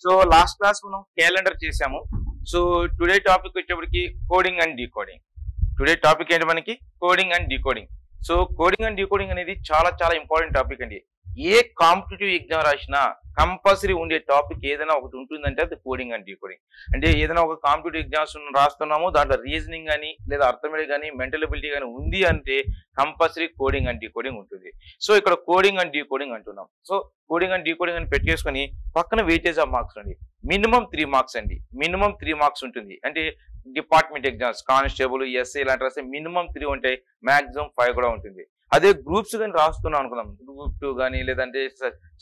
So last class మనం calendar చేసాము. So today topic వచ్చేప్పటికి coding and decoding. Today topic ఏంటి మనకి? Coding and decoding. So coding and decoding అనేది చాలా చాలా ఇంపార్టెంట్ టాపిక్ అండి. ఏ కాంపిటేటివ్ ఎగ్జామ్ రాసినా కంపల్సరీ ఉండే టాపిక్ ఏదైనా ఒకటి ఉంటుందంటే అది కోడింగ్ అండ్ డీకోడింగ్. అంటే ఏదైనా ఒక కాంపిటేటివ్ ఎగ్జామ్స్ రాస్తున్నాము, దాంట్లో రీజనింగ్ కానీ లేదా అర్థమెటిక్ కానీ మెంటల్ ఎబిలిటీ కానీ ఉంది అంటే కంపల్సరీ కోడింగ్ అండ్ డీకోడింగ్ ఉంటుంది. సో ఇక్కడ కోడింగ్ అండ్ డీకోడింగ్ అంటున్నాం. సో కోడింగ్ అండ్ డీకోడింగ్ అని పెట్టేసుకొని పక్కన వెయిటేజ్ ఆఫ్ మార్క్స్ అండి. మినిమం 3 మార్క్స్ అండి. మినిమం 3 మార్క్స్ ఉంటుంది. అంటే డిపార్ట్మెంట్ ఎగ్జామ్స్, కానిస్టేబుల్, ఎస్ఐ ఇలాంటి రాస్తే మినిమం 3 ఉంటాయి, మాక్సిమం 5 కూడా ఉంటుంది. అదే గ్రూప్స్ కానీ రాస్తున్నాం అనుకుందాం, గ్రూప్ 2 కానీ లేదంటే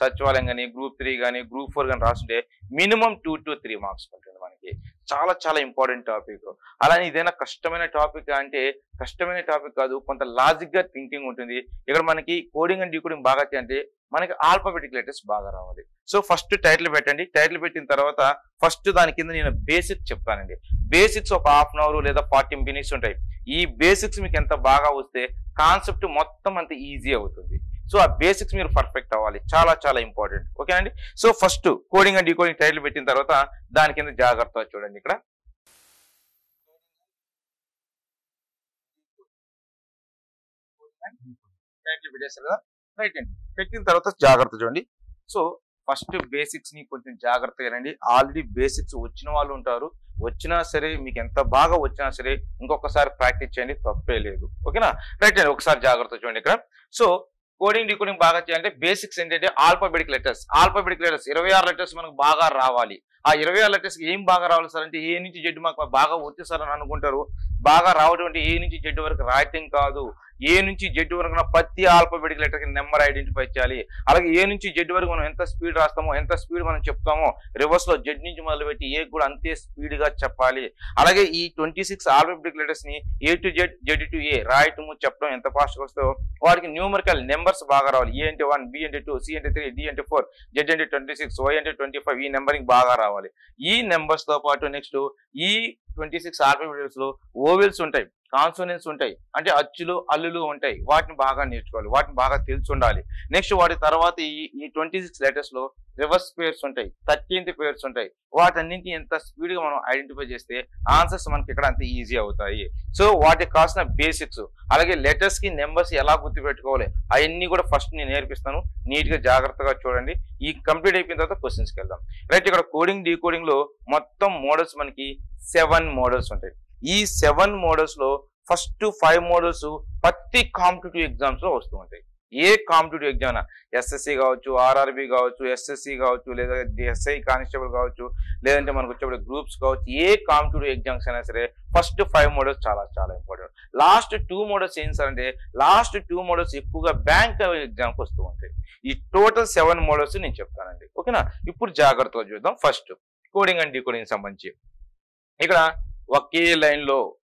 సచివాలయం కానీ గ్రూప్ 3 కానీ గ్రూప్ 4 కానీ రాస్తుంటే మినిమం 2 to 3 మార్క్స్ ఉంటుంది మనకి. చాలా చాలా ఇంపార్టెంట్ టాపిక్. అలానే ఇదైనా కష్టమైన టాపిక్ అంటే కష్టమైన టాపిక్ కాదు, కొంత లాజిక్ గా థింకింగ్ ఉంటుంది. ఇక్కడ మనకి కోడింగ్ అండ్ డీకోడింగ్ బాగా అంటే మనకి ఆల్ఫాబెటిక్ లెటర్స్ బాగా రావాలి. సో ఫస్ట్ టైటిల్ పెట్టండి. టైటిల్ పెట్టిన తర్వాత ఫస్ట్ దాని కింద నేను బేసిక్స్ చెప్తానండి. బేసిక్స్ ఒక హాఫ్ అన్ అవర్ లేదా 40 మినిట్స్ ఉంటాయి. ఈ బేసిక్స్ మీకు ఎంత బాగా వస్తే కాన్సెప్ట్ మొత్తం అంత ఈజీ అవుతుంది. సో ఆ బేసిక్స్ మీరు పర్ఫెక్ట్ అవ్వాలి, చాలా చాలా ఇంపార్టెంట్. ఓకేనండి. So first coding and decoding title పెట్టిన తర్వాత దాని కింద జాగ్రత్తగా చూడండి. ఇక్కడ టైటిల్ పెట్టేస్తారు కదా, రైట్ అండి. పెట్టిన తర్వాత జాగ్రత్త చూడండి. సో ఫస్ట్ బేసిక్స్ ని కొంచెం జాగ్రత్తగా రండి. ఆల్రెడీ బేసిక్స్ వచ్చిన వాళ్ళు ఉంటారు, వచ్చినా సరే మీకు ఎంత బాగా వచ్చినా సరే ఇంకొకసారి ప్రాక్టీస్ చేయండి, తప్పే లేదు. ఓకేనా, రైట్ అండి. ఒకసారి జాగ్రత్త చూడండి ఇక్కడ. సో కోడింగ్ డీకోడింగ్ బాగా చేయాలంటే బేసిక్స్ ఏంటంటే alphabetic letters. Alphabetic letters 26 letters మనకు బాగా రావాలి. ఆ 26 లెటర్స్ ఏం బాగా రావాలి సార్ అంటే ఏ నుంచి జెడ్ మాకు బాగా వచ్చే సార్ అని అనుకుంటారు. బాగా రావడం అంటే ఏ నుంచి జెడ్ వరకు రాయటం కాదు, ఏ నుంచి జెడ్ వరకు ప్రతి ఆల్ఫాబెటిక్ లెటర్ కి నెంబర్ ఐడెంటిఫై చేయాలి. అలాగే ఏ నుంచి జెడ్ వరకు మనం ఎంత స్పీడ్ రాస్తామో, ఎంత స్పీడ్ మనం చెప్తామో, రివర్స్ లో జెడ్ నుంచి మొదలుపెట్టి ఏ కూడా అంతే స్పీడ్ గా చెప్పాలి. అలాగే ఈ 26 ఆల్ఫాబెటిక్ లెటర్స్ ని ఏ టు జెడ్, జెడ్ టు ఏ రాయటము చెప్పడం ఎంత ఫాస్ట్ గా వస్తుందో వాటికి న్యూమరికల్ నెంబర్స్ బాగా రావాలి. ఏ అంటే 1, బి అంటే 2, సి అంటే 3, డి అంటే 4, జెడ్ అంటే 26, వై అంటే 25. ఈ నెంబరింగ్ బాగా రావాలి. ఈ నెంబర్స్ తో పాటు నెక్స్ట్ ఈ 26 ఆల్ఫాబెట్స్ లో ఓవెల్స్ ఉంటాయి, కాన్సోనెంట్స్ ఉంటాయి, అంటే అచ్చులు అల్లులు ఉంటాయి. వాటిని బాగా నేర్చుకోవాలి, వాటిని బాగా తెలిసి ఉండాలి. నెక్స్ట్ వాటి తర్వాత ఈ 26 లెటర్స్ లో రివర్స్ పేర్స్ ఉంటాయి, 13th పేర్స్ ఉంటాయి. వాటన్నింటినీ ఎంత స్పీడ్ గా మనం ఐడెంటిఫై చేస్తే ఆన్సర్స్ మనకి ఇక్కడ అంత ఈజీ అవుతాయి. సో వాటికి కావాల్సిన బేసిక్స్, అలాగే లెటర్స్ కి నెంబర్స్ ఎలా గుర్తుపెట్టుకోవాలి అవన్నీ కూడా ఫస్ట్ నేను నేర్పిస్తాను. నీట్ గా జాగ్రత్తగా చూడండి. ఈ కంప్లీట్ అయిపోయిన తర్వాత క్వశ్చన్స్ కి వెళ్దాం. రైట్, ఇక్కడ కోడింగ్ డీకోడింగ్ లో మొత్తం మోడల్స్ మనకి 7 మోడల్స్ ఉంటాయి. ఈ 7 మోడల్స్ లో ఫస్ట్ 5 మోడల్స్ ప్రతి కాంపిటేటివ్ ఎగ్జామ్స్ లో వస్తూ ఉంటాయి. ఏ కాంపిటేటివ్ ఎగ్జామ్, ఎస్ఎస్సి కావచ్చు, ఆర్ఆర్బి కావచ్చు, ఎస్ఎస్సి కావచ్చు, లేదా ఎస్ఐ కానిస్టేబుల్ కావచ్చు, లేదంటే మనకు వచ్చేప్పుడు గ్రూప్స్ కావచ్చు, ఏ కాంపిటేటివ్ ఎగ్జామ్స్ అయినా సరే ఫస్ట్ 5 మోడల్స్ చాలా చాలా ఇంపార్టెంట్. లాస్ట్ 2 మోడల్స్ ఏం సార్ అంటే లాస్ట్ 2 మోడల్స్ ఎక్కువగా బ్యాంక్ ఎగ్జామ్కి వస్తూ ఉంటాయి. ఈ టోటల్ 7 మోడల్స్ నేను చెప్తానండి. ఓకేనా, ఇప్పుడు జాగ్రత్తగా చూద్దాం. ఫస్ట్ కోడింగ్ అండ్ డీకోడింగ్ సంబంధించి ఇక్కడ ఒకే లైన్ లో,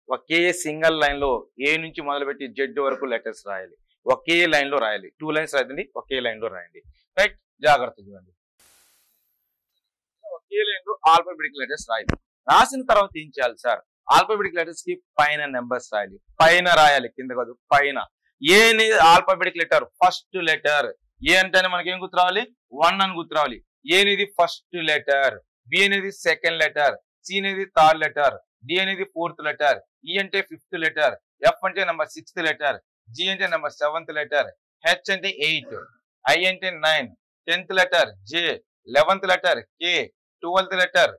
ఒకే సింగిల్ లైన్ లో ఏ నుంచి మొదలుపెట్టి జెడ్ వరకు లెటర్స్ రాయాలి. ఒకే లైన్ లో రాయాలి. 2 లైన్స్ రాయండి, ఒకే లైన్ లో రాయండి. రైట్, జాగ్రత్త చూడండి. ఒకే లైన్ లో ఆల్ఫాబెటిక్ లెటర్స్ రాయాలి. రాసిన తర్వాత ఏం చేయాలి సార్? ఆల్ఫాబెటిక్ లెటర్స్ కి పైన నెంబర్స్ రాయాలి. పైన రాయాలి, కింద కాదు, పైన. ఏ అనేది ఆల్ఫాబెటిక్ లెటర్ ఫస్ట్ లెటర్. ఏ అంటేనే మనకి ఏం గుర్తు రావాలి? 1 అని గుర్తు రావాలి. ఏ అనేది ఫస్ట్ లెటర్, బి అనేది సెకండ్ లెటర్, సి అనేది థర్డ్ లెటర్, డి అనేది 4th లెటర్, ఈ అంటే 5th లెటర్, ఎఫ్ అంటే నెంబర్ 6th లెటర్, జి అంటే నెంబర్ 7th లెటర్, హెచ్ అంటే 8, ఐ అంటే 9, 10th లెటర్, J 11th letter, K 12th letter,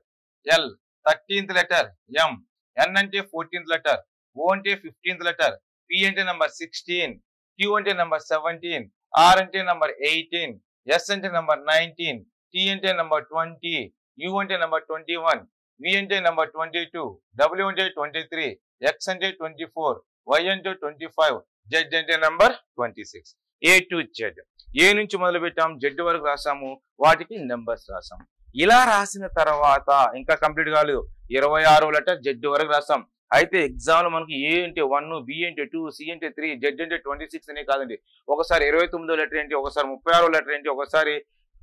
L 13th letter, M, N అంటే 14th letter, O అంటే 15th letter, P అంటే number 16, Q అంటే number 17, R అంటే number 18, yes అంటే నెంబర్ 19, టి అంటే నెంబర్ 20, యు అంటే నెంబర్ 21, వి అంటే నెంబర్ 22, డబ్ల్యూ అంటే 23, ఎక్స్ అంటే 24, వై అంటే 25, జెడ్ అంటే number 26. A to Z. A నుంచి మొదలు పెట్టాం, జెడ్ వరకు రాసాము, వాటికి నెంబర్స్ రాసాము. ఇలా రాసిన తర్వాత ఇంకా కంప్లీట్ కాలేదు. 26 లెటర్ జెడ్ వరకు రాసాం. అయితే ఎగ్జామ్ లో మనకి ఏ అంటే 1, బి అంటే 2, సి అంటే 3, జెడ్ అంటే 26 అనే కాదండి. ఒకసారి 29 లెటర్ ఏంటి, ఒకసారి 36 లెటర్ ఏంటి, ఒకసారి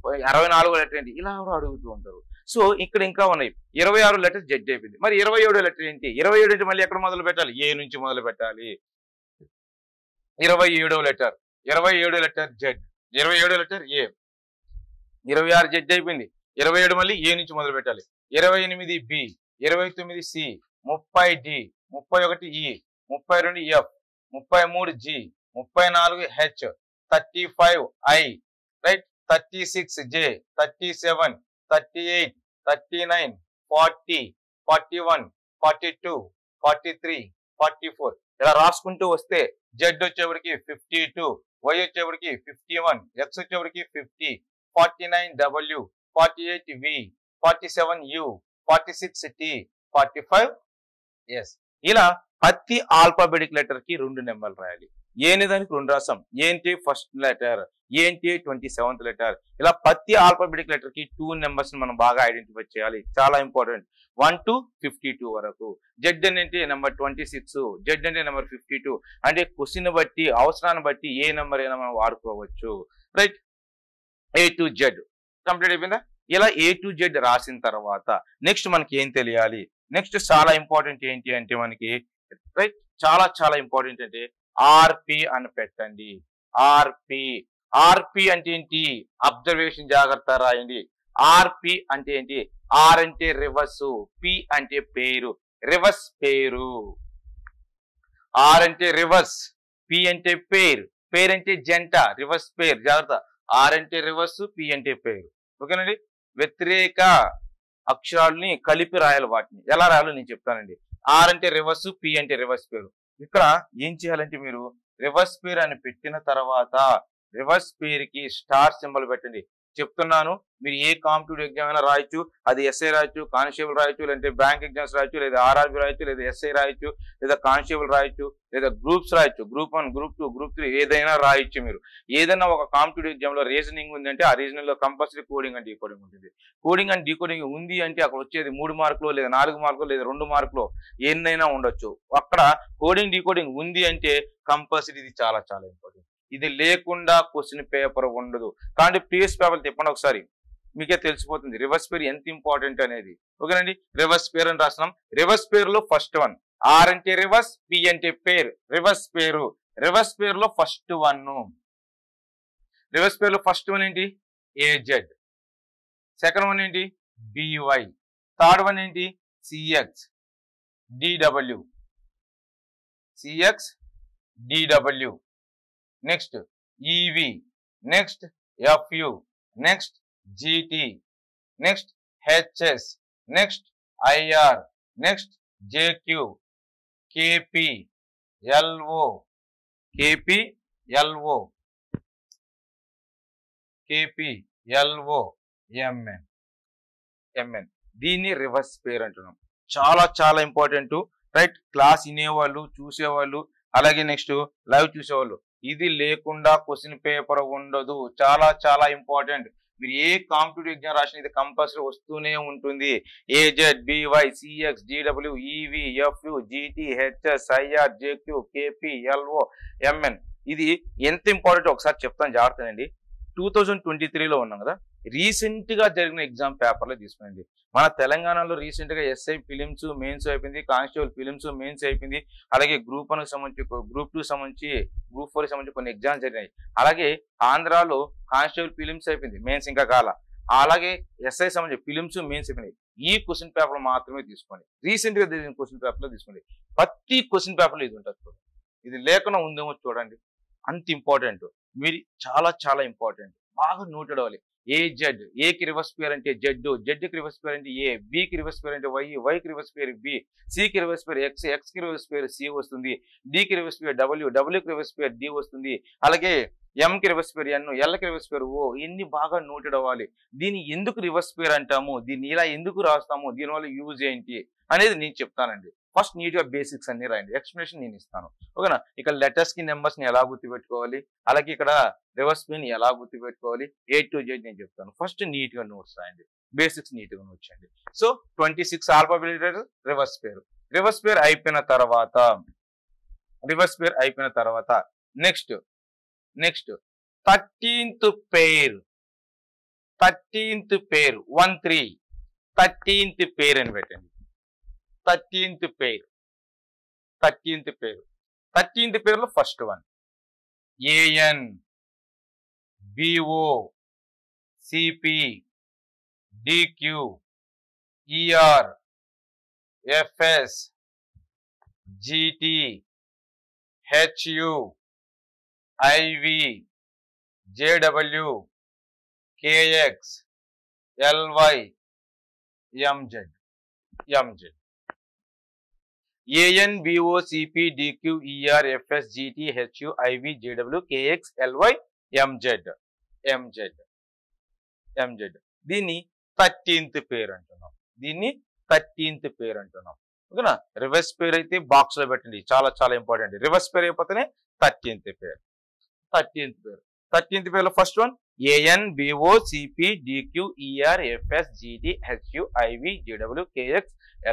64 లెటర్ ఏంటి, ఇలా కూడా అడుగుతూ ఉంటారు. సో ఇక్కడ ఇంకా ఉన్నాయి. 26 లెటర్ జెడ్ అయిపోయింది. మరి 27 లెటర్ ఏంటి? 27 అంటే మళ్ళీ ఎక్కడ మొదలు పెట్టాలి? ఏ నుంచి మొదలు పెట్టాలి. 27 letter, 27 letter Z, 27 letter A, 26 Z అయిపోయింది. 27 మళ్ళీ ఏ నుంచి మొదలు పెట్టాలి. 28 బి, 29 సి, 30 డి, 31 ఈ, 32 F, 33 G, 34 H, 35 I, right, 36 జే, 37, 38, 39, 40, 41, 42, 43, 44 ఇలా రాసుకుంటూ వస్తే జెడ్ వచ్చేవాడికి 52, వై వచ్చేవాడికి 51, ఎక్స్ వచ్చేవాడికి 50, 49 W, 48 V, 47 U, 46 T, 45 S. ఇలా ప్రతి ఆల్ఫాబెటిక్ లెటర్ కి 2 నెంబర్లు రాయాలి. ఏని దానికి 2 రాసాం. ఏంటి ఫస్ట్ లెటర్, ఏంటి 27th లెటర్. ఇలా ప్రతి ఆల్ఫాబెటిక్ లెటర్ కి 2 నెంబర్స్ మనం బాగా ఐడెంటిఫై చేయాలి. చాలా ఇంపార్టెంట్. 1 to 52 వరకు. జెడ్ అంటే నెంబర్ 26, జెడ్ అంటే నెంబర్ 52. అంటే క్వశ్చన్ బట్టి అవసరాన్ని బట్టి ఏ నెంబర్ అయినా మనం వాడుకోవచ్చు. Right, A to Z complete అయిపోయిందా. ఇలా ఏ టు జెడ్ రాసిన తర్వాత నెక్స్ట్ మనకి ఏం తెలియాలి. నెక్స్ట్ చాలా ఇంపార్టెంట్ ఏంటి అంటే మనకి, రైట్, చాలా చాలా ఇంపార్టెంట్ అంటే ఆర్పి అని పెట్టండి. ఆర్పి, ఆర్పి అంటే ఏంటి, అబ్జర్వేషన్ జాగ్రత్త రాయండి. ఆర్పి అంటే ఏంటి, ఆర్ అంటే రివర్స్, పి అంటే పేరు, రివర్స్ పేరు. ఆర్ అంటే రివర్స్, పి అంటే పేరు, పేరు అంటే జంట, రివర్స్ పేరు. జాగ్రత్త, ఆర్ అంటే రివర్స్, పి అంటే పేరు. ఓకేనండి. వ్యతిరేక అక్షరాలని కలిపి రాయాలి. వాటిని ఎలా రాయాలో నేను చెప్తానండి. ఆర్ అంటే రివర్స్, పి అంటే రివర్స్ పేరు. ఇక్కడ ఏం చేయాలంటే మీరు రివర్స్ పేరు అని పెట్టిన తర్వాత రివర్స్ పేరుకి స్టార్ సింబల్ పెట్టండి. చెప్తున్నాను, మీరు ఏ కాంపిటేటివ్ ఎగ్జామ్ అయినా రాయొచ్చు. అది ఎస్ఐ రాయొచ్చు, కానిస్టేబుల్ రాయొచ్చు, లేదంటే బ్యాంక్ ఎగ్జామ్స్ రాయొచ్చు, లేదా ఆర్ఆర్బి రాయొచ్చు, లేదా ఎస్ఐ రాయొచ్చు, లేదా కానిస్టేబుల్ రాయొచ్చు, లేదా గ్రూప్స్ రాయొచ్చు, గ్రూప్ 1, గ్రూప్ 2, గ్రూప్ 3 ఏదైనా రాయొచ్చు. మీరు ఏదైనా ఒక కాంపిటేటివ్ ఎగ్జామ్ లో రీజనింగ్ ఉంది అంటే ఆ రీజనింగ్ లో కంపల్సరీ కోడింగ్ అండ్ డీకోడింగ్ ఉంటుంది. కోడింగ్ అండ్ డీకోడింగ్ ఉంది అంటే అక్కడ వచ్చేది 3 మార్కులు, లేదా 4 మార్కులు, లేదా 2 మార్కులు ఎన్నైనా ఉండొచ్చు. అక్కడ కోడింగ్ డీకోడింగ్ ఉంది అంటే కంపల్సరీ ఇది చాలా చాలా ఇంపార్టెంట్. ఇది లేకుండా క్వశ్చన్ పేపర్ ఉండదు. కానీ ప్రీవియస్ పేపర్ తిప్పండి ఒకసారి, మీకే తెలిసిపోతుంది రివర్స్ పేరు ఎంత ఇంపార్టెంట్ అనేది. ఓకేనండి. రివర్స్ పేరు అని రాస్తున్నాం. రివర్స్ పేరులో ఫస్ట్ వన్ ఆర్ అంటే రివర్స్, పి అంటే పేరు, రివర్స్ పేరు. రివర్స్ పేరులో ఫస్ట్ వన్, రివర్స్ పేరులో ఫస్ట్ వన్ ఏంటి, ఏజెడ్. సెకండ్ వన్ ఏంటి, బివై. థర్డ్ వన్ ఏంటి, C X, D W, C X, D W. Next E V, next F U, next G T, next H S, next I R, next J Q, K P, L O, K P, L O, K P, L O, M N, M N. దీన్ని reverse pair అంటున్నాం. చాలా చాలా important. Right, class వినేవాళ్ళు, చూసేవాళ్ళు, అలాగే next live చూసేవాళ్ళు, ఇది లేకుండా క్వశ్చన్ పేపర్ ఉండదు. చాలా చాలా ఇంపార్టెంట్. మీరు ఏ కాంపిటేటివ్ ఎగ్జామ్ రాసిన ఇది కంపల్సరీ వస్తూనే ఉంటుంది. A Z, B Y, C X, D W, E V, F U, G T, H S, I R, J Q, K P, L O, M N. ఇది ఎంత ఇంపార్టెంట్ ఒకసారి చెప్తాను జాగ్రత్తనండి. 2023లో ఉన్నాం కదా, రీసెంట్ గా జరిగిన ఎగ్జామ్ పేపర్లో తీసుకునండి. మన తెలంగాణలో రీసెంట్ గా ఎస్ఐ ఫిలిమ్స్ మెయిన్స్ అయిపోయింది, కానిస్టేబుల్ ఫిలిమ్స్ మెయిన్స్ అయిపోయింది, అలాగే గ్రూప్ 1 సంబంధించి, గ్రూప్ 2 సంబంధించి, గ్రూప్ 4 సంబంధించి కొన్ని ఎగ్జామ్స్ జరిగినాయి. అలాగే ఆంధ్రాలో కానిస్టేబుల్ ఫిలిమ్స్ అయిపోయింది, మెయిన్స్ ఇంకా కాల. అలాగే ఎస్ఐ సంబంధించి ఫిలిమ్స్ మెయిన్స్ అయిపోయినాయి. ఈ క్వశ్చన్ పేపర్ మాత్రమే తీసుకోండి. రీసెంట్ గా జరిగిన క్వశ్చన్ పేపర్ లో తీసుకోండి. ప్రతి క్వశ్చన్ పేపర్ లో ఇది ఉంటుంది చూడండి. ఇది లేకుండా ఉందేమో చూడండి. అంత ఇంపార్టెంట్. మీరు చాలా చాలా ఇంపార్టెంట్. బాగా నోటెడ్ అవ్వాలి. ఏ జెడ్, ఏకి రివర్స్ పేరు అంటే జెడ్, జెడ్కి రివర్స్ పేరు అంటే ఏ, బికి రివర్స్ పేరు అంటే వై, వైకి రివర్స్ పేరు బి, సికి రివర్స్ పేరు ఎక్స్, ఎక్స్కి రివర్స్ పేరు సి వస్తుంది, డికి రివర్స్ పేరు డబ్ల్యూ, డబ్ల్యూకి రివర్స్ పేరు డి వస్తుంది, అలాగే ఎంకి రివర్స్ పేరు ఎన్, ఎల్కి రివర్స్ పేరు ఓ. ఇన్ని బాగా నోటెడ్ అవ్వాలి. దీన్ని ఎందుకు రివర్స్ పేరు అంటాము, దీన్ని ఇలా ఎందుకు రాస్తాము, దీనివల్ల యూజ్ ఏంటి అనేది నేను చెప్తానండి. ఫస్ట్ నీట్ గా బేసిక్స్ అన్ని రాయండి, ఎక్స్ప్లెనేషన్ నేను ఇస్తాను. ఓకేనా. ఇక్కడ లెటర్స్ కి నెంబర్స్ ని ఎలా గుర్తుపెట్టుకోవాలి, అలాగే ఇక్కడ రివర్స్ పేరుని ఎలా గుర్తుపెట్టుకోవాలి, ఏ టు జెడ్ నేను చెప్తాను. ఫస్ట్ నీట్ గా నోట్స్ రాయండి, బేసిక్స్ నీట్ గా నోట్స్ చేయండి. సో 26 ఆల్ఫాబెటిక్ లెటర్ రివర్స్ పేరు. రివర్స్ పేరు అయిపోయిన తర్వాత, రివర్స్ పేరు అయిపోయిన తర్వాత నెక్స్ట్ 13th పేరు, 13th పేరు 13, 13th పేరు అని పెట్టండి. 13th పేరు, 13th పేరు. 13th పేరులో first one A N, B O, C P, DQ, ER, FS, GT, HU, IV, JW, KX, LY, MZ. ANBOCP DQ ER FS GT HU IV JW KX LY MZ. దీన్ని 13th పేరు అంటున్నాం. ఓకేనా? రివర్స్ పేరు అయితే box లో పెట్టండి, చాలా చాలా ఇంపార్టెంట్. రివర్స్ పేరు అయిపోతేనే 13th పేరు. 13th పేరులో first one ANBOCP DQ ER FS GT HU IV JW KX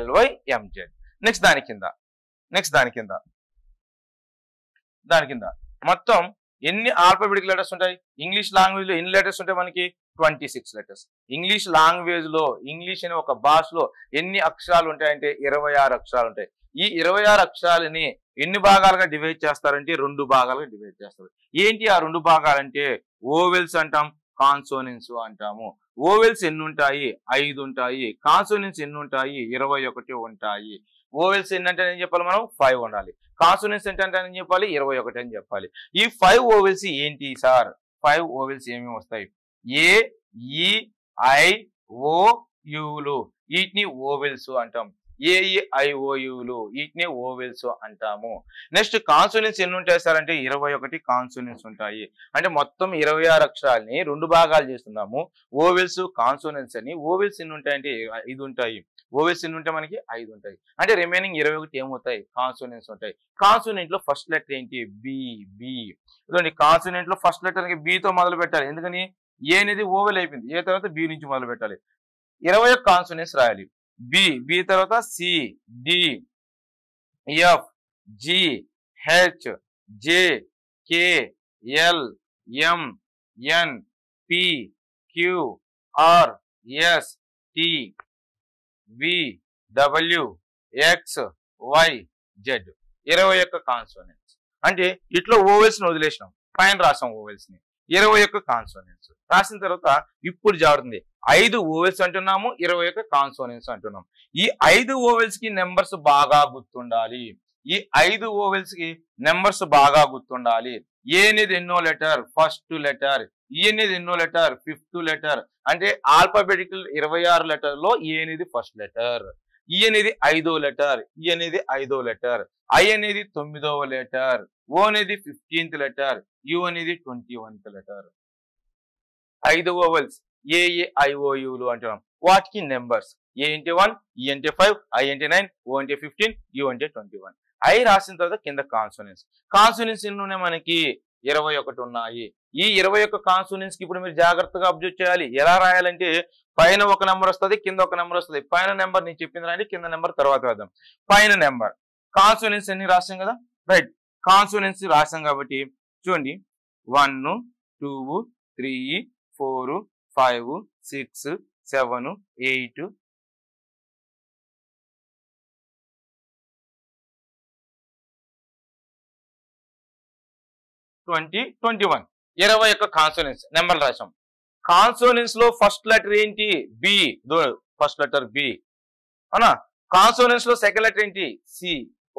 LY MZ. Next దాని కింద మొత్తం ఎన్ని ఆల్ఫాబెటిక్ లెటర్స్ ఉంటాయి? ఇంగ్లీష్ లాంగ్వేజ్ లో ఎన్ని లెటర్స్ ఉంటాయి మనకి? 26 లెటర్స్. ఇంగ్లీష్ లాంగ్వేజ్ లో, ఇంగ్లీష్ అనే ఒక భాషలో ఎన్ని అక్షరాలు ఉంటాయంటే 26 అక్షరాలు ఉంటాయి. ఈ 26 అక్షరాలని ఎన్ని భాగాలుగా డివైడ్ చేస్తారంటే 2 భాగాలుగా డివైడ్ చేస్తారు. ఏంటి ఆ 2 భాగాలంటే ఓవెల్స్ అంటాం, కాన్సోనెంట్స్ అంటాము. ఓవెల్స్ ఎన్ని ఉంటాయి? 5 ఉంటాయి. కాన్సోనెంట్స్ ఎన్ని ఉంటాయి? 21 ఉంటాయి. ఓవెల్స్ ఏంటంటే ఏం చెప్పాలి మనం? 5 ఉండాలి. కాన్సోనెంట్స్ ఏంటంటే ఏం చెప్పాలి? 21 అని చెప్పాలి. ఈ 5 ఓవెల్స్ ఏంటి సార్? 5 ఓవెల్స్ ఏమేమి వస్తాయి? ఏ, ఈ, ఐ, ఓ, యులు, వీటిని ఓవెల్స్ అంటాం. AEIOUలు, వీటిని ఓవెల్స్ అంటాము. నెక్స్ట్ కాన్సోనెంట్స్ ఎన్ని ఉంటాయి సార్ అంటే 21 కాన్సోనెంట్స్ ఉంటాయి. అంటే మొత్తం 26 అక్షరాలని 2 భాగాలు చేస్తున్నాము. ఓవెల్స్, కాన్సోనెంట్స్ అని. ఓవెల్స్ ఎన్ని ఉంటాయంటే 5 ఉంటాయి. ఓవెల్స్ ఎన్ని ఉంటాయి మనకి? 5 ఉంటాయి. అంటే రిమైనింగ్ 21 ఏమవుతాయి? కాన్సోనెంట్స్ ఉంటాయి. కాన్సోనెంట్ లో ఫస్ట్ లెటర్ ఏంటి? బి. ఇదండి కాన్సోనెంట్ లో ఫస్ట్ లెటర్ బి తో మొదలు పెట్టాలి. ఎందుకని? ఏ అనేది ఓవెల్ అయిపోయింది. ఏ తర్వాత బి నుంచి మొదలు పెట్టాలి. 21 కాన్సోనెంట్స్ రాయాలి. బి తర్వాత C, D, F, G, H, J, K, L, M, N, P, Q, R, S, T, V, W, X, Y, Z. 21 consonants. అంటే ఇట్లా ఓవెల్స్ ని వదిలేసినాం, పైన రాసాం ఓవెల్స్ ని. 21 కాన్సోనెంట్స్ రాసిన తర్వాత ఇప్పుడు జారుతుంది 5 ఓవెల్స్ అంటున్నాము, 21 కాన్సోనెంట్స్ అంటున్నాం. ఈ 5 ఓవెల్స్ కి నెంబర్స్ బాగా గుర్తుండాలి. ఏ అనేది ఎన్నో లెటర్? First letter. ఈ అనేది ఎన్నో లెటర్? 5th letter. అంటే ఆల్ఫాబెటికల్ 26 లెటర్ లో ఏ అనేది ఫస్ట్ లెటర్, ఈ అనేది 5వ లెటర్, ఈ అనేది 5వ లెటర్, ఐ అనేది 9వ లెటర్, ఓ అనేది 15th లెటర్, యు అనేది 21th లెటర్. 5 ఓవెల్స్ AEIOUలు అంటున్నాం. వాటికి నెంబర్స్ ఏ అంటే 1, ఈ అంటే 5, ఐ అంటే 9, ఓ అంటే 15, యు అంటే 21. ఐ రాసిన తర్వాత కింద కాన్సోనెంట్స్ ఎన్ని ఉన్నాయి మనకి? 21 ఉన్నాయి. ఈ 21 కాన్సోనెంట్స్ కి ఇప్పుడు మీరు జాగ్రత్తగా అబ్జర్వ్ చేయాలి. ఎలా రాయాలంటే పైన ఒక నెంబర్ వస్తుంది, కింద ఒక నెంబర్ వస్తుంది. పైన నెంబర్ నేను చెప్పింది రాయండి, కింద నెంబర్ తర్వాత వేద్దాం. పైన నెంబర్ కాన్సోనెంట్స్ ఎన్ని రాసాం కదా, రైట్. కాన్సోనెంట్స్ రాసాం కాబట్టి చూడండి 1, 2, 3, 4, 5, 6, 7, 8, 20, 21. 21 కాన్సోనెంట్స్ నెంబర్లు రాసాం. కాన్సోనెంట్స్ లో ఫస్ట్ లెటర్ ఏంటి? బి. ఫస్ట్ లెటర్ బి అవునా? కాన్సోనెంట్స్ లో సెకండ్ లెటర్ ఏంటి? సి.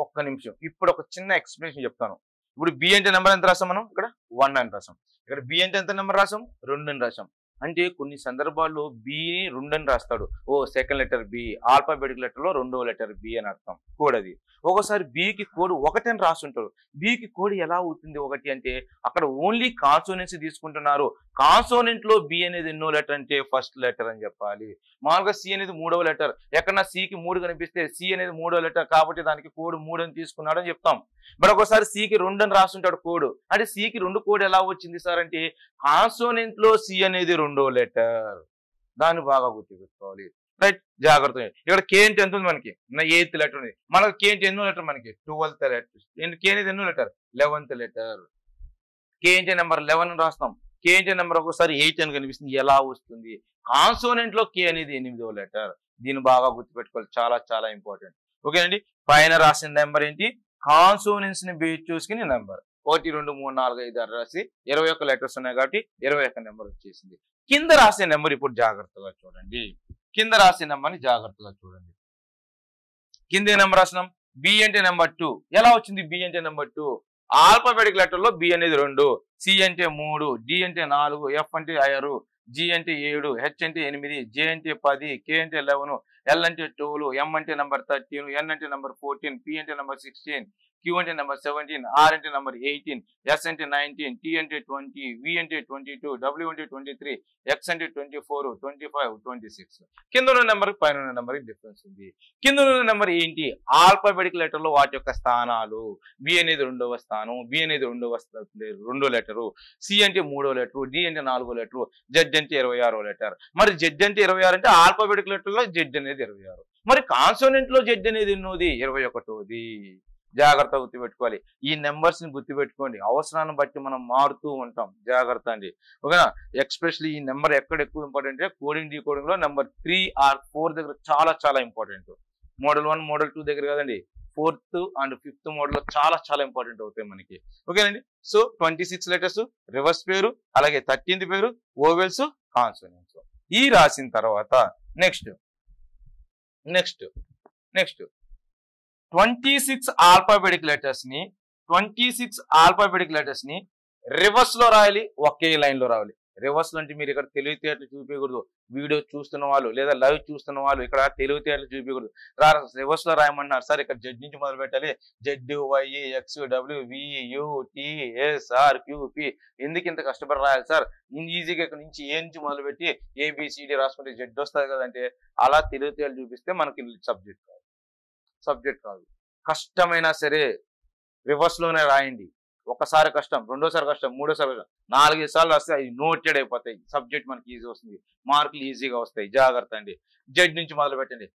ఒక్క నిమిషం, ఇప్పుడు ఒక చిన్న ఎక్స్ప్లెనేషన్ చెప్తాను. ఇప్పుడు బి అంటే నెంబర్ ఎంత రాసాం మనం? ఇక్కడ 1 అని రాసాం. ఇక్కడ బి అంటే ఎంత నెంబర్ రాసాం? 2 అని రాసాం. అంటే కొన్ని సందర్భాల్లో బిని 2 అని రాస్తాడు. ఓ second letter B, alphabetic letter లో 2వ లెటర్ బి అని అర్థం, కోడ్ అది. ఒకసారి బికి కోడ్ 1 అని రాస్తుంటారు. బికి కోడ్ ఎలా అవుతుంది 1 అంటే అక్కడ ఓన్లీ కాన్సోనెంట్స్ తీసుకుంటున్నారు. కాన్సోనెంట్ లో బి అనేది ఎన్నో లెటర్ అంటే ఫస్ట్ లెటర్ అని చెప్పాలి. మామూలుగా సి అనేది 3వ లెటర్. ఎక్కడన్నా సికి 3 కనిపిస్తే సి అనేది 3వ లెటర్ కాబట్టి దానికి కోడ్ 3 అని తీసుకున్నాడు అని చెప్తాం. బట్ ఒకసారి సికి 2 అని రాస్తుంటాడు కోడ్. అంటే సికి 2 కోడ్ ఎలా వచ్చింది సార్ అంటే కాన్సోనెంట్ లో సి అనేది 2వ లెటర్. దాన్ని బాగా గుర్తుపెట్టుకోవాలి, రైట్. జాగ్రత్త. ఇక్కడ కే అంటే ఎంత ఉంది మనకి? 8th లెటర్ ఉంది. మనకి కే అంటే ఎన్నో లెటర్? మనకి 12th లెటర్. కే అనేది ఎన్నో లెటర్? 11th letter. కే అంటే నెంబర్ 11 అని రాస్తాం. కే అంటే నెంబర్ ఒకసారి 8 అని కనిపిస్తుంది. ఎలా వస్తుంది? కాన్సోనెంట్ లో కే అనేది 8వ లెటర్. దీన్ని బాగా గుర్తుపెట్టుకోవాలి, చాలా చాలా ఇంపార్టెంట్. ఓకేనండి. పైన రాసిన నెంబర్ ఏంటి? కాన్సోనెంట్స్ ని బేస్ చూసుకుని నెంబర్. 1 2 3 4 5 6 రాసి 21 లెటర్స్ ఉన్నాయి కాబట్టి 21 నెంబర్ వచ్చేసింది. కింద రాసే నెంబర్ ఇప్పుడు జాగ్రత్తగా చూడండి. కింద రాసే నెంబర్ని జాగ్రత్తగా చూడండి. కింద ఏ నెంబర్ రాసినాం? బి అంటే నెంబర్ 2. ఎలా వచ్చింది బి అంటే నెంబర్ 2? ఆల్ఫాబెటిక్ లెటర్ లో బి అనేది 2, సి అంటే 3, డి అంటే 4, ఎఫ్ అంటే 6, జి అంటే 7, హెచ్ అంటే 8, జే అంటే 10, కే అంటే 11, ఎల్ అంటే 12, ఎం అంటే నెంబర్ 13, ఎన్ అంటే నెంబర్ 14, పి అంటే నెంబర్ 16, క్యూ అంటే నెంబర్ 17, ఆర్ అంటే నెంబర్ 18, ఎస్ అంటే 19, టి అంటే 20, వి అంటే 22, డబ్ల్యూ అంటే 23, ఎక్స్ అంటే 24, 25, 26. కింద ఉన్న నెంబర్ పైన ఉన్న నెంబర్ డిఫరెన్స్ ఉంది. కింద ఉన్న నెంబర్ ఏంటి? ఆల్ఫాబెటిక్ లెటర్ లో వాటి యొక్క స్థానాలు. బి అనేది 2వ స్థానం, బి అనేది 2వ లెటరు, సి అంటే 3వ లెటరు, డి అంటే 4వ లెటరు, జెడ్ అంటే 26వ లెటర్. మరి జెడ్ అంటే 26 అంటే ఆల్ఫాబెటిక్ లెటర్ లో జెడ్ అనేది 26. మరి కాన్సోనెంట్ లో జెడ్ అనేది ఎన్నోది? 21ది. జాగ్రత్త గుర్తుపెట్టుకోవాలి. ఈ నెంబర్స్ ని గుర్తుపెట్టుకోండి. అవసరాన్ని బట్టి మనం మారుతూ ఉంటాం. జాగ్రత్త అండి. ఓకేనా? ఎక్స్పెషల్లీ ఈ నెంబర్ ఎక్కడ ఎక్కువ ఇంపార్టెంట్ అంటే కోడింగ్ డీకోడింగ్ లో నెంబర్ 3 ఆర్ 4 దగ్గర చాలా చాలా ఇంపార్టెంట్. మోడల్ 1 మోడల్ 2 దగ్గర కదండి, 4th అండ్ 5th మోడల్ లో చాలా చాలా ఇంపార్టెంట్ అవుతాయి మనకి. ఓకేనండి. సో 26 లెటర్స్ రివర్స్ పేరు, అలాగే 13th పేరు, ఓవెల్స్, కాన్సోనెంట్స్. ఈ రాసిన తర్వాత నెక్స్ట్ 26 ఆల్ఫాబెటిక్ లెటర్స్ ని రివర్స్ లో రాయాలి, ఒకే లైన్ లో రాయాలి. రివర్స్ లో అంటే మీరు ఇక్కడ తెలివితేటలు చూపించకూడదు. వీడియో చూస్తున్న వాళ్ళు లేదా లైవ్ చూస్తున్న వాళ్ళు ఇక్కడ తెలివితేటలు చూపించకూడదు. రివర్స్ లో రాయమన్నారు సార్, ఇక్కడ జెడ్ నుంచి మొదలు పెట్టాలి. Z, Y, X, W, V, U, T, S, R, Q, P. ఎందుకు ఇంత కష్టపడి రాయాలి సార్? ఈజీగా ఇక్కడ నుంచి ఏ నుంచి మొదలు పెట్టి ఏబిసిడి రాసుకుంటే జెడ్ వస్తుంది కదంటే, అలా తెలివితేటలు చూపిస్తే మనకి సబ్జెక్ట్ కాదు. కష్టమైనా సరే రివర్స్ లోనే రాయండి. ఒకసారి కష్టం, రెండోసారి కష్టం, మూడోసారి కష్టం, 4-5 సార్లు వస్తే అవి నోటెడ్ అయిపోతాయి. సబ్జెక్ట్ మనకి ఈజీ వస్తుంది, మార్కులు ఈజీగా వస్తాయి. జాగ్రత్త అండి. జెడ్ నుంచి మొదలు పెట్టండి.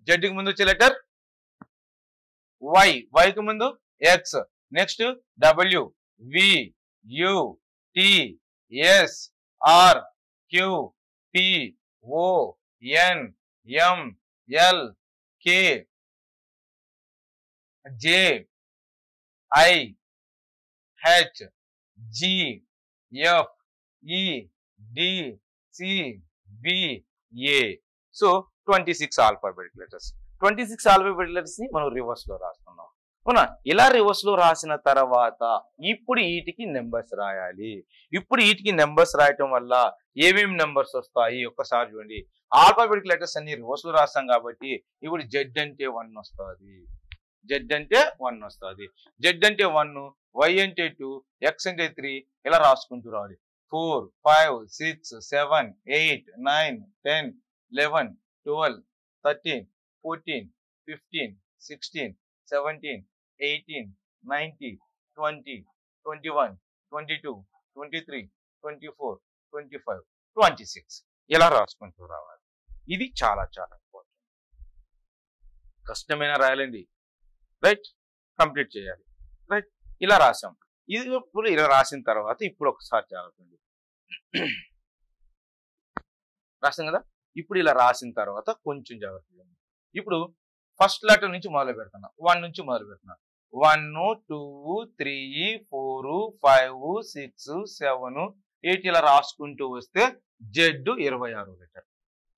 జెడ్ కి ముందు వచ్చే లెటర్ వై, వైకి ముందు X, next W, V, U, T, S, R, Q, P, O, N, M, L, K, J, I, H, G, F, E, D, C, B, A. So 26 alphabetic letters. 26 alphabetic letters ని మనం reverse లో రాస్తున్నాం. అవునా? ఇలా reverse లో రాసిన తర్వాత ఇప్పుడు వీటికి నెంబర్స్ రాయాలి. ఇప్పుడు వీటికి నెంబర్స్ రాయటం వల్ల ఏమేమి నెంబర్స్ వస్తాయి ఒక్కసారి చూడండి. ఆల్ఫాబెటిక్ లెటర్స్ అన్ని రివర్స్ లో రాస్తాం కాబట్టి ఇప్పుడు జెడ్ అంటే 1 వస్తుంది. జెడ్ అంటే 1, వై అంటే 2, ఎక్స్ అంటే 3, ఇలా రాసుకుంటూ రావాలి. 4, 5, 6, 7, 8, 9, 10, 11, 12, 13, 14, 15, 16, 17, 18, 19, 20, 21, 22, 23, 24, 25, 26 ఇలా రాసుకుంటూ రావాలి. ఇది చాలా చాలా ఇంపార్టెంట్. కష్టమైన రాయాలండి. రైట్? కంప్లీట్ చేయాలి. రైట్? ఇలా రాసాం. ఇది ఇప్పుడు ఇలా రాసిన తర్వాత ఇప్పుడు ఒకసారి చదవండి. రాసాం కదా? ఇప్పుడు ఇలా రాసిన తర్వాత కొంచెం జాగ్రత్తగా. ఇప్పుడు ఫస్ట్ లెటర్ నుంచి మొదలు పెడుతున్నా. 1 నుంచి మొదలు పెడుతున్నా. 1, 2, 3, 4, 5, 6, 7, 8 ఇలా రాసుకుంటూ వస్తే జెడ్ 26 లెటర్.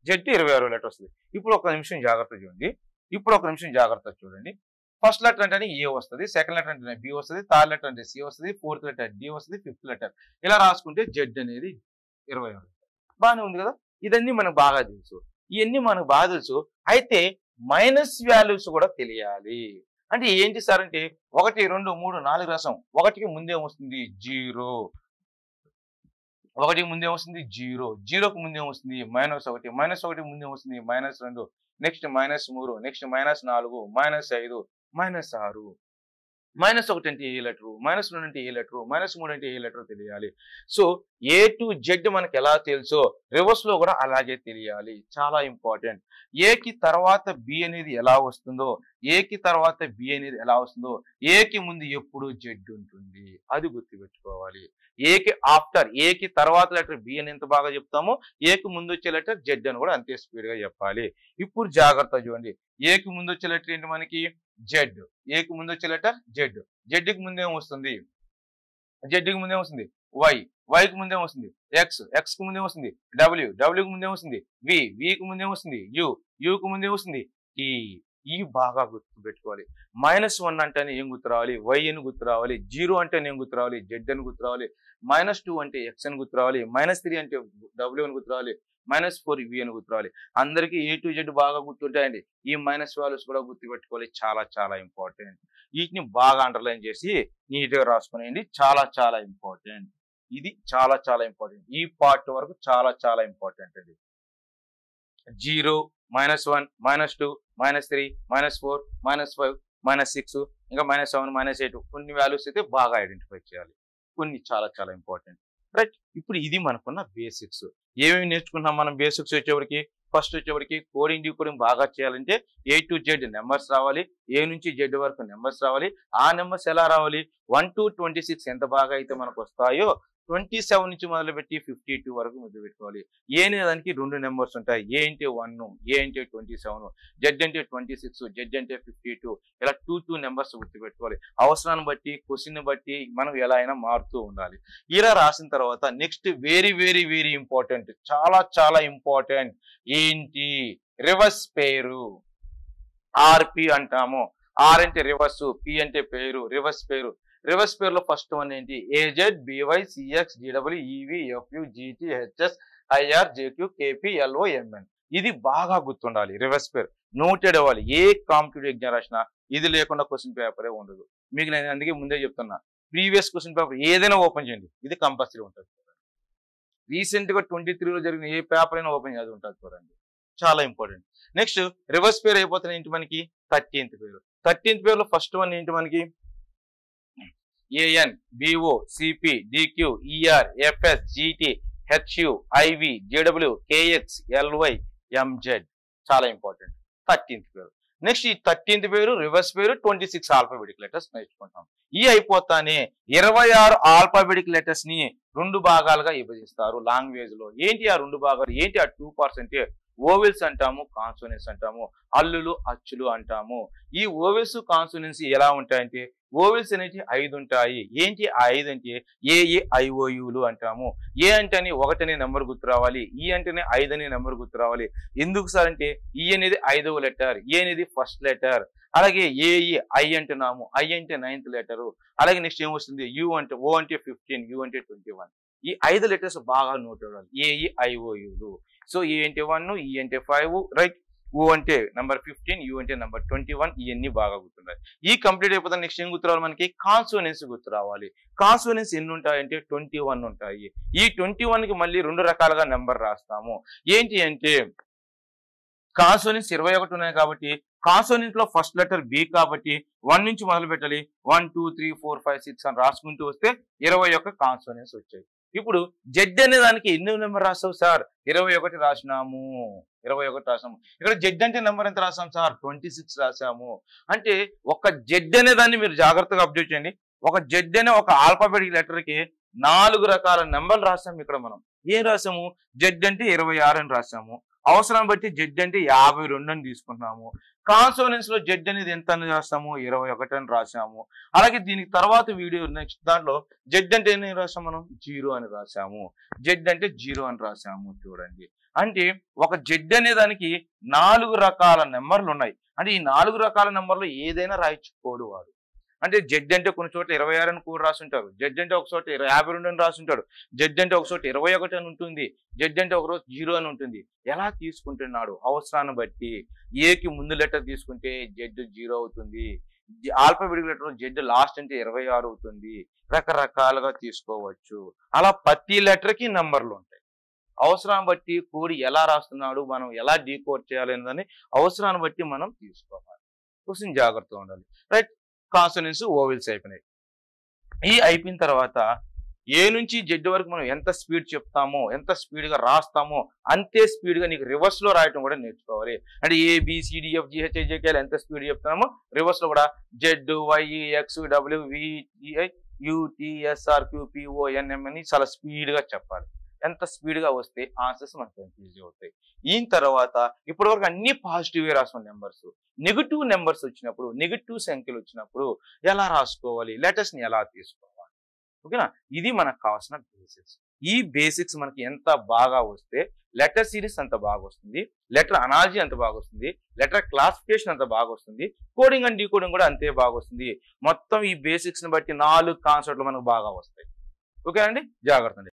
జెడ్ 26 లెటర్ వస్తుంది. ఇప్పుడు ఒక నిమిషం జాగ్రత్త చూడండి. ఫస్ట్ లెటర్ అంటే ఏ వస్తుంది, సెకండ్ లెటర్ అంటే బి వస్తుంది, థర్డ్ లెటర్ అంటే సి వస్తుంది, 4th లెటర్ డి వస్తుంది, 5th లెటర్ ఇలా రాసుకుంటే జెడ్ అనేది 26. బాగానే ఉంది కదా? ఇదన్నీ మనకు బాగా తెలుసు. ఇవన్నీ మనకు బాగా తెలుసు. అయితే మైనస్ వాల్యూస్ కూడా తెలియాలి. అంటే ఏంటి సార్ అంటే 1, 2, 3, 4 రాసాం. 1కి ముందే వస్తుంది 0, 1కి ముందే వస్తుంది 0, 0కి ముందే వస్తుంది -1, -1కి ముందే వస్తుంది -2, నెక్స్ట్ -3, నెక్స్ట్ -4, -5, -6. -1 అంటే ఏ లెటరు, -2 అంటే ఏ లెటరు, -3 అంటే ఏ లెటరు తెలియాలి. సో ఏ టు జెడ్ మనకి ఎలా తెలుసో రివర్స్ లో కూడా అలాగే తెలియాలి. చాలా ఇంపార్టెంట్. ఏకి తర్వాత బి అనేది ఎలా వస్తుందో, ఏకి తర్వాత బి అనేది ఎలా వస్తుందో, ఏకి ముందు ఎప్పుడు జెడ్ ఉంటుంది, అది గుర్తుపెట్టుకోవాలి. ఏకి తర్వాత లెటర్ బి అని ఎంత బాగా చెప్తామో ఏకి ముందు వచ్చే లెటర్ జెడ్ అని కూడా అంతే స్పీడ్ గా చెప్పాలి. ఇప్పుడు జాగ్రత్త చూడండి. ఏకి ముందు వచ్చే లెటర్ ఏంటి మనకి? జెడ్. ఏకి ముందు వచ్చే లెటర్ జెడ్. జెడ్కి ముందు ఏమొస్తుంది? జెడ్కి ముందే వస్తుంది వై, వైకి ముందే వస్తుంది ఎక్స్, ఎక్స్కి ముందే వస్తుంది డబ్ల్యూ, డబ్ల్యూకి ముందే వస్తుంది వి, వికి ముందే వస్తుంది యు, యుకి ముందే వస్తుంది టీ. ఈ బాగా గుర్తు పెట్టుకోవాలి. -1 అంటేనే ఏం గుర్తు రావాలి, వై అని గుర్తు రావాలి. 0 అంటేనే ఏం గుర్తు రావాలి, జెడ్ అని గుర్తు రావాలి. -2 అంటే ఎక్స్ అని గుర్తు రావాలి. -3 అంటే డబ్ల్యూ అని గుర్తు రావాలి. -4 వి అని గుర్తు రావాలి. అందరికీ A to Z బాగా గుర్తుంటాయండి. ఈ మైనస్ వాల్యూస్ కూడా గుర్తు పెట్టుకోవాలి. చాలా చాలా ఇంపార్టెంట్. వీటిని బాగా అండర్లైన్ చేసి నీట్ గా రాసుకునేయండి. చాలా చాలా ఇంపార్టెంట్. ఇది చాలా చాలా ఇంపార్టెంట్. ఈ పార్ట్ వరకు చాలా చాలా ఇంపార్టెంట్ అండి. 0, -1, -2, -3, -4, -5, -6, ఇంకా -7, -8 కొన్ని వాల్యూస్ అయితే బాగా ఐడెంటిఫై చేయాలి. కొన్ని చాలా చాలా ఇంపార్టెంట్. రైట్, ఇప్పుడు ఇది మనకున్న బేసిక్స్. ఏమేమి నేర్చుకున్నాం మనం బేసిక్స్ వచ్చేవరికి? ఫస్ట్ వచ్చేవరికి కోడింగ్ డీకోడింగ్ బాగా చేయాలంటే A to Z నెంబర్స్ రావాలి. A నుంచి Z వరకు నెంబర్స్ రావాలి. ఆ నెంబర్స్ ఎలా రావాలి? 1 to 26 ఎంత బాగా అయితే మనకు వస్తాయో 27 నుంచి మొదలుపెట్టి 52 వరకు మొదలు పెట్టుకోవాలి. ఏ అనే దానికి 2 నెంబర్స్ ఉంటాయి. ఏ అంటే 1, ఏ అంటే 27, జెడ్ అంటే 26, జెడ్ అంటే 52. ఇలా 2 నెంబర్స్ గుర్తుపెట్టుకోవాలి. అవసరాన్ని బట్టి క్వశ్చన్ బట్టి మనం ఎలా అయినా మారుతూ ఉండాలి. ఇలా రాసిన తర్వాత next very very very important, చాలా చాలా ఇంపార్టెంట్ ఏంటి? రివర్స్ పేరు. ఆర్పి అంటాము. ఆర్ అంటే రివర్స్, పి అంటే పేరు, రివర్స్ పేరు. రివర్స్ పేరులో ఫస్ట్ వన్ ఏంటి? A Z, B Y, C X, D W, E V, F U, G T, H S, I R, J Q, K P, L O, M N. ఇది బాగా గుర్తుండాలి. రివర్స్ పేరు నోటెడ్ అవ్వాలి. ఏ కాంపిటేటివ్ ఎగ్జామ్ రాసినా ఇది లేకుండా క్వశ్చన్ పేపరే ఉండదు. మీకు నేను అందుకే ముందే చెప్తున్నా, ప్రీవియస్ క్వశ్చన్ పేపర్ ఏదైనా ఓపెన్ చేయండి, ఇది కంపల్సరీ ఉంటుంది. రీసెంట్ గా 23లో జరిగిన ఏ పేపర్ అయినా ఓపెన్ చేసి ఉంటుంది చూడండి. చాలా ఇంపార్టెంట్. నెక్స్ట్ రివర్స్ పేరు అయిపోతున్న ఏంటి మనకి? 13th పేరు. 13th పేరులో ఫస్ట్ వన్ ఏంటి మనకి? A N, B O, C P, D Q, E R, F S, G T, H U, I V, J W, K X, L Y, M Z. చాలా ఇంపార్టెంట్ 13th పేరు. నెక్స్ట్ ఈ 13th పేరు రివర్స్ పేరు 26 ఆల్ఫాబెటిక్ లెటర్స్ నేర్చుకుంటాం. ఈ అయిపోతానే 26 ఆల్ఫాబెటిక్ లెటర్స్ ని 2 భాగాలుగా విభజిస్తారు లాంగ్వేజ్ లో. ఏంటి ఆ 2 భాగాలు? ఏంటి ఆ 2%? ఓవెల్స్ అంటాము, కాన్సోనెంట్స్ అంటాము, హల్లులు, అచ్చులు అంటాము. ఈ ఓవెల్స్ కాన్సోనెంట్స్ ఎలా ఉంటాయంటే, ఓవెల్స్ అనేవి 5 ఉంటాయి. ఏంటి ఆ 5 అంటే? AEIOUలు అంటాము. ఏ అంటేనే 1 అనే నెంబర్ గుర్తు రావాలి, ఈ అంటేనే 5 అనే నెంబర్ గుర్తు రావాలి. ఎందుకు సార్ అంటే ఈ అనేది 5వ లెటర్, ఏ అనేది ఫస్ట్ లెటర్. అలాగే ఐ అంటున్నాము, ఐ అంటే 9th లెటరు. అలాగే నెక్స్ట్ ఏమొస్తుంది? యు అంటే, ఓ అంటే 15, యు అంటే 21. ఈ 5 లెటర్స్ బాగా నోట్ అవ్వాలి. AEIOUలు. సో ఏ అంటే 1, ఈ అంటే 5, రైట్. ఓ అంటే నెంబర్ 15, యు అంటే నెంబర్ 21. ఇవన్నీ బాగా గుర్తుండాలి. ఈ కంప్లీట్ అయిపోతే నెక్స్ట్ ఏం గుర్తు రావాలి మనకి? కాన్సోనెంట్స్ గుర్తు రావాలి. కాన్సోనెంట్స్ ఎన్ని ఉంటాయంటే 21 ఉంటాయి. ఈ 21 కి మళ్ళీ 2 రకాలుగా నెంబర్ రాస్తాము. ఏంటి అంటే కాన్సోనెంట్స్ 21 ఉన్నాయి కాబట్టి కాన్సోనెంట్ లో ఫస్ట్ లెటర్ బి కాబట్టి 1 నుంచి మొదలు పెట్టాలి. 1, 2, 3, 4, 5, 6 అని రాసుకుంటూ వస్తే 21 కాన్సోనెంట్స్ వచ్చాయి. ఇప్పుడు జెడ్ అనే దానికి ఎన్ని నెంబర్ రాస్తావు సార్? 21 రాసినాము. 21 రాసాము. ఇక్కడ జెడ్ అంటే నెంబర్ ఎంత రాసాం సార్? 26 రాసాము. అంటే ఒక జెడ్ అనే దాన్ని మీరు జాగ్రత్తగా అబ్జర్వ్ చేయండి. ఒక జెడ్ అనే ఒక ఆల్ఫాబెటిక్ లెటర్ కి 4 రకాల నెంబర్లు రాసాము. ఇక్కడ మనం ఏం రాసాము? జెడ్ అంటే 26 అని రాసాము. అవసరం బట్టి జెడ్ అంటే 52 అని తీసుకుంటున్నాము. కాన్సోనెంట్స్ లో జెడ్ అనేది ఎంత అని రాస్తాము? 21 అని రాసాము. అలాగే దీనికి తర్వాత వీడియో నెక్స్ట్ దాంట్లో జెడ్ అంటే ఏం రాసాము మనం? 0 అని రాసాము. జెడ్ అంటే 0 అని రాసాము. చూడండి, అంటే ఒక జెడ్ అనే దానికి 4 రకాల నెంబర్లు ఉన్నాయి. అంటే ఈ 4 రకాల నెంబర్లు ఏదైనా రాయించుకోడు వాడు. అంటే జెడ్ అంటే కొన్ని చోట్ల 26 అని కూడా రాసుంటారు. జెడ్ అంటే ఒక చోట 52 అని రాసుంటాడు. జెడ్ అంటే ఒక చోట 21 అని ఉంటుంది. జెడ్ అంటే ఒక రోజు 0 అని ఉంటుంది. ఎలా తీసుకుంటున్నాడు? అవసరాన్ని బట్టి. ఏకి ముందు లెటర్ తీసుకుంటే జెడ్ 0 అవుతుంది. ఆల్ఫాబెటిక్ లెటర్ జెడ్ లాస్ట్ అంటే 26 అవుతుంది. రకరకాలుగా తీసుకోవచ్చు. అలా ప్రతి లెటర్ కి నంబర్లు ఉంటాయి. అవసరాన్ని బట్టి కోడి ఎలా రాస్తున్నాడు, మనం ఎలా డీకోడ్ చేయాలి అని అవసరాన్ని బట్టి మనం తీసుకోవాలి. కొంచెం జాగ్రత్తగా ఉండాలి. రైట్. కాన్సోనెంట్స్ ఓవెల్స్ అయిపోయినాయి. ఈ అయిపోయిన తర్వాత ఏ నుంచి జెడ్ వరకు మనం ఎంత స్పీడ్ చెప్తామో, ఎంత స్పీడ్ గా రాస్తామో అంతే స్పీడ్ గా నీకు రివర్స్ లో రాయటం కూడా నేర్చుకోవాలి. అంటే ABCDFGHIJK ఎంత స్పీడ్ చెప్తామో రివర్స్ లో కూడా Z, Y, X, W, V I, UTSRQPONM అని చాలా స్పీడ్ గా చెప్పాలి. ఎంత స్పీడ్ గా వస్తే ఆన్సర్స్ మనకు ఈజీ అవుతాయి. ఈ తర్వాత ఇప్పటివరకు అన్ని పాజిటివ్ రాసిన నెంబర్స్, నెగిటివ్ నెంబర్స్ వచ్చినప్పుడు, నెగిటివ్ సంఖ్యలు వచ్చినప్పుడు ఎలా రాసుకోవాలి, లెటర్స్ ని ఎలా తీసుకోవాలి. ఓకేనా? ఇది మనకు కావాల్సిన బేసిక్స్. ఈ బేసిక్స్ మనకి ఎంత బాగా వస్తే లెటర్ సిరీస్ అంత బాగా వస్తుంది, లెటర్ అనాలజీ అంత బాగా వస్తుంది, లెటర్ క్లాసిఫికేషన్ అంత బాగా వస్తుంది, కోడింగ్ అండ్ డీకోడింగ్ కూడా అంతే బాగా వస్తుంది. మొత్తం ఈ బేసిక్స్ ని బట్టి 4 కాన్సెప్ట్లు మనకు బాగా వస్తాయి. ఓకే అండి, జాగ్రత్త అండి.